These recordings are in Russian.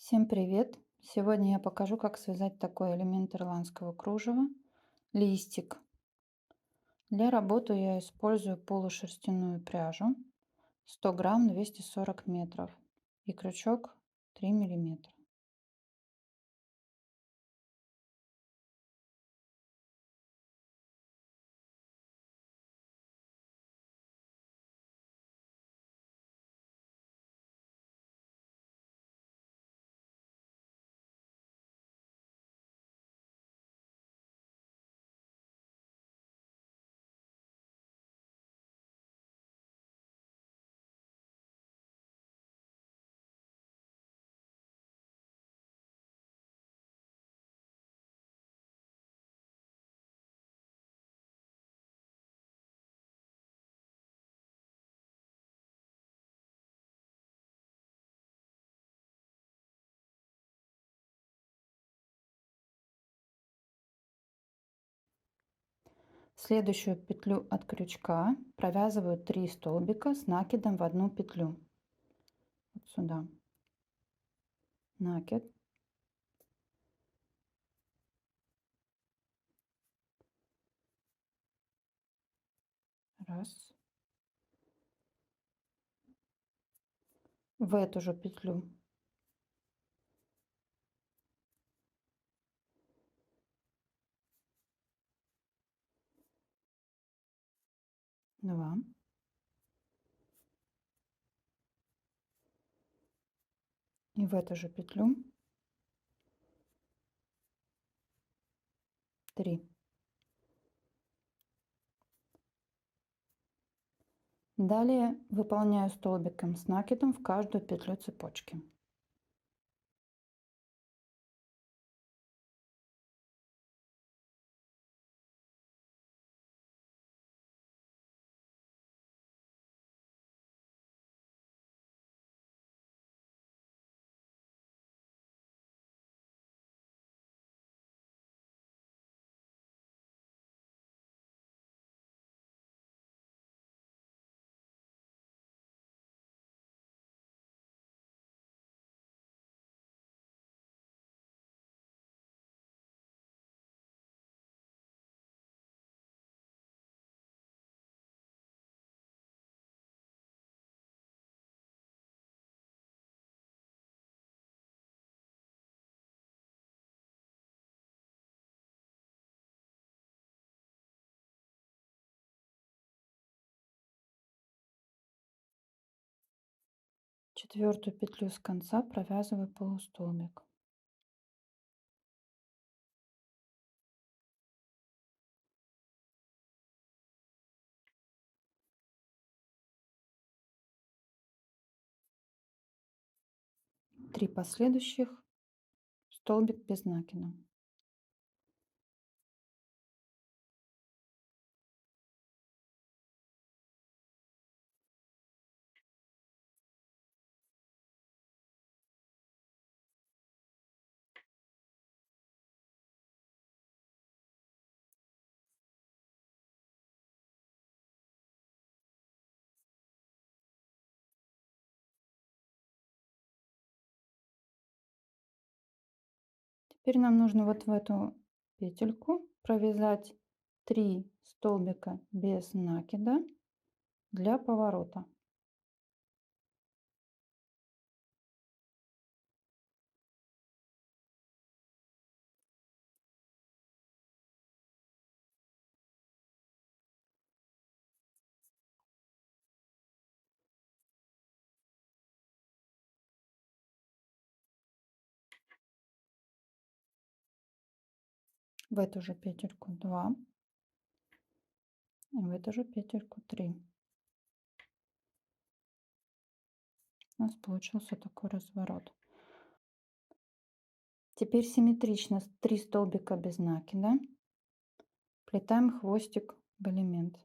Всем привет! Сегодня я покажу, как связать такой элемент ирландского кружева — листик. Для работы я использую полушерстяную пряжу 100 грамм 240 метров и крючок 3 миллиметра. Следующую петлю от крючка провязываю 3 столбика с накидом в одну петлю. Вот сюда накид, раз, в эту же петлю два, и в эту же петлю 3. Далее выполняю столбиком с накидом в каждую петлю цепочки. Четвертую петлю с конца провязываю полустолбик. Три последующих столбик без накида. Теперь нам нужно вот в эту петельку провязать 3 столбика без накида для поворота. В эту же петельку 2 и в эту же петельку 3. У нас получился такой разворот. Теперь симметрично 3 столбика без накида вплетаем хвостик в элемент.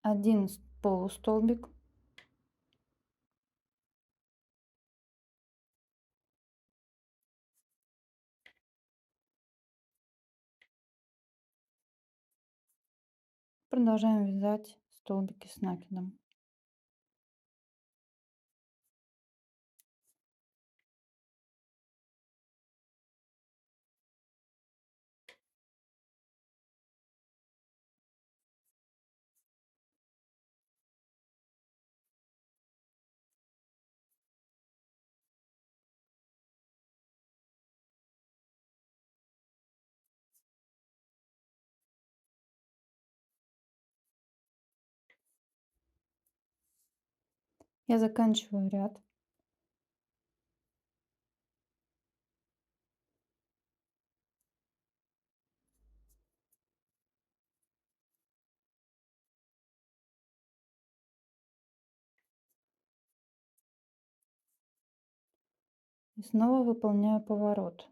один полустолбик, продолжаем вязать столбики с накидом. Я заканчиваю ряд. И снова выполняю поворот.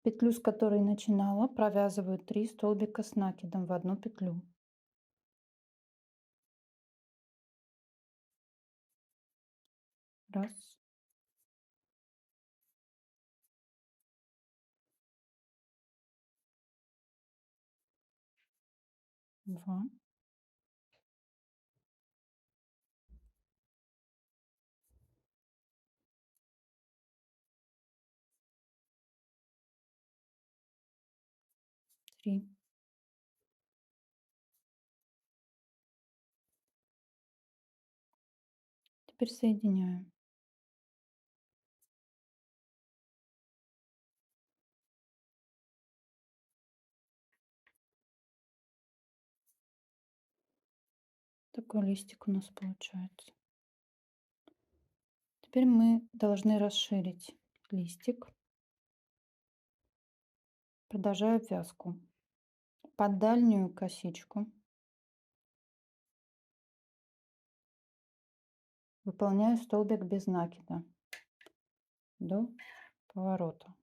Петлю, с которой начинала, провязываю 3 столбика с накидом в одну петлю. Раз, два, три. Теперь соединяю. Такой листик у нас получается. Теперь мы должны расширить листик. Продолжаю вязку. Под дальнюю косичку выполняю столбик без накида до поворота.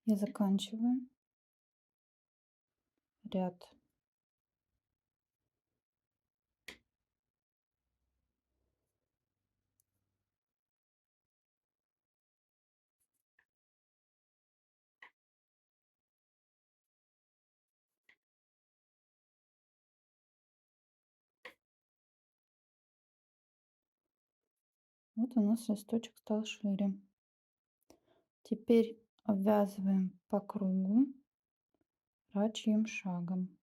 Я заканчиваю ряд. Вот у нас листочек стал шире. Теперь обвязываем по кругу рачьим шагом.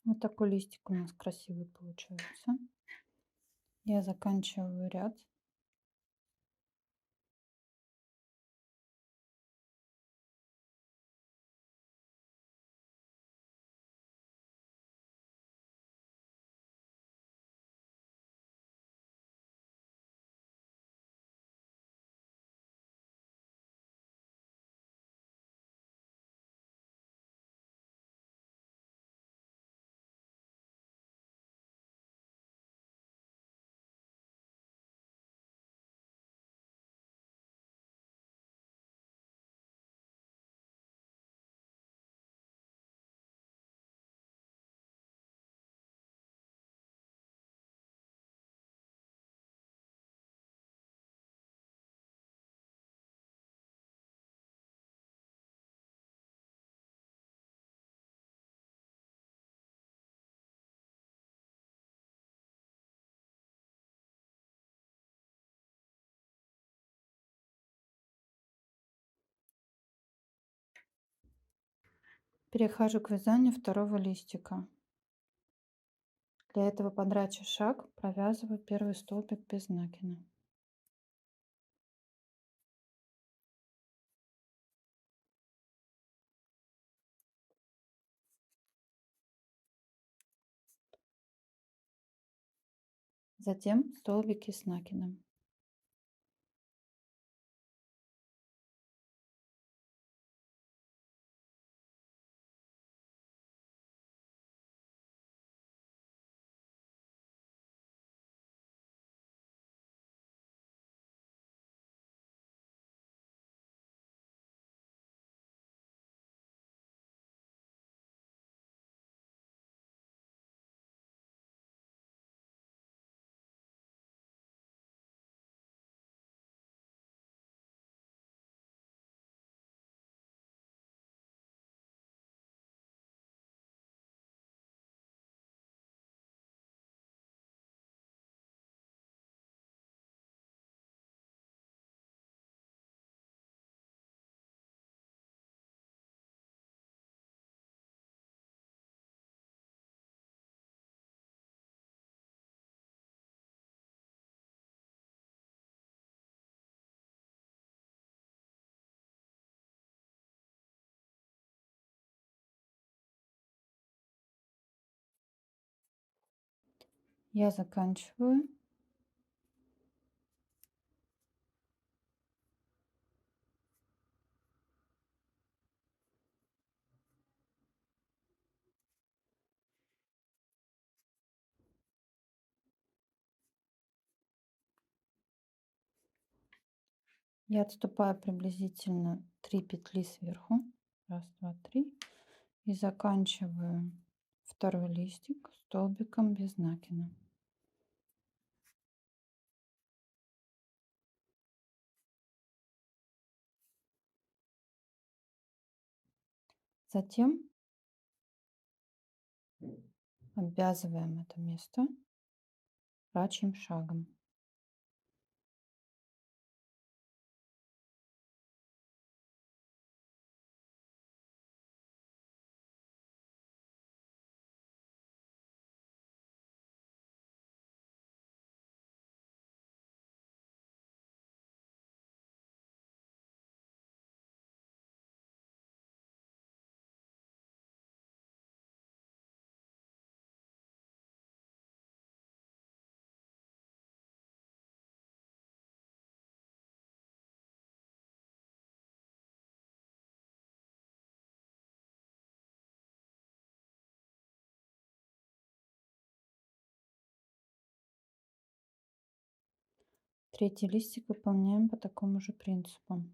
Вот такой листик у нас красивый получается. Я заканчиваю ряд. Перехожу к вязанию второго листика. Для этого подрачу шаг, провязываю первый столбик без накида. Затем столбики с накидом. Я заканчиваю. Я отступаю приблизительно 3 петли сверху. Раз, два, три. И заканчиваю второй листик столбиком без накида. Затем обвязываем это место рачьим шагом. Третий листик выполняем по такому же принципу.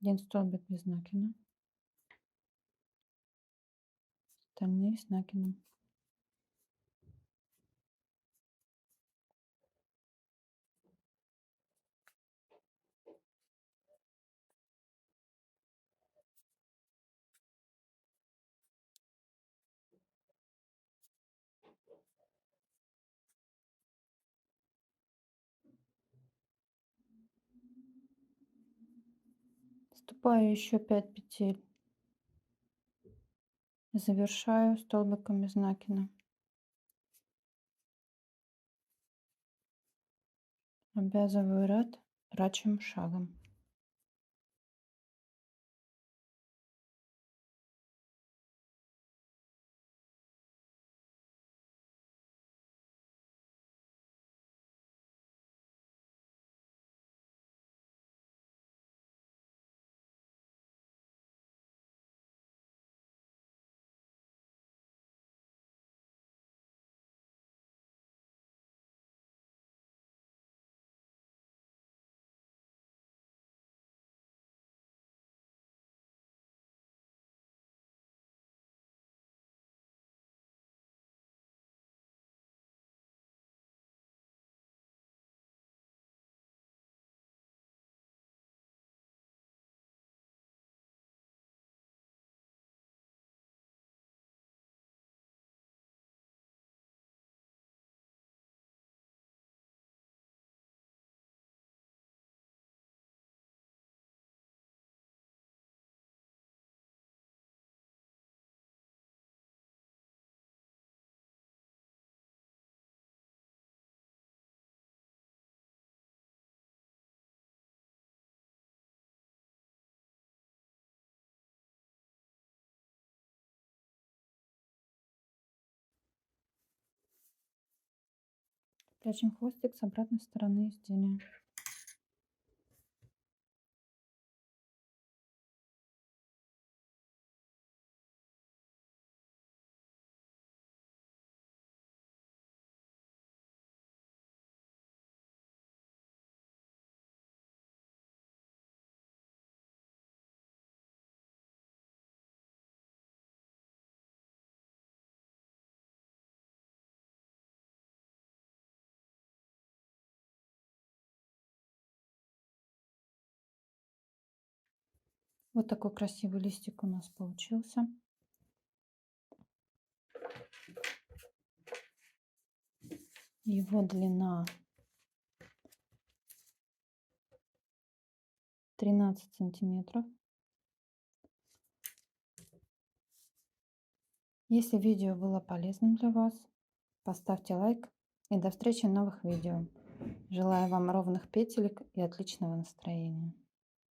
Один столбик без накида, остальные с накидом. Вступаю еще 5 петель Завершаю столбиком из накина. Обвязываю ряд рачьим шагом. Прячем хвостик с обратной стороны изделия. Вот такой красивый листик у нас получился. Его длина 13 сантиметров. Если видео было полезным для вас, поставьте лайк и до встречи в новых видео. Желаю вам ровных петелек и отличного настроения.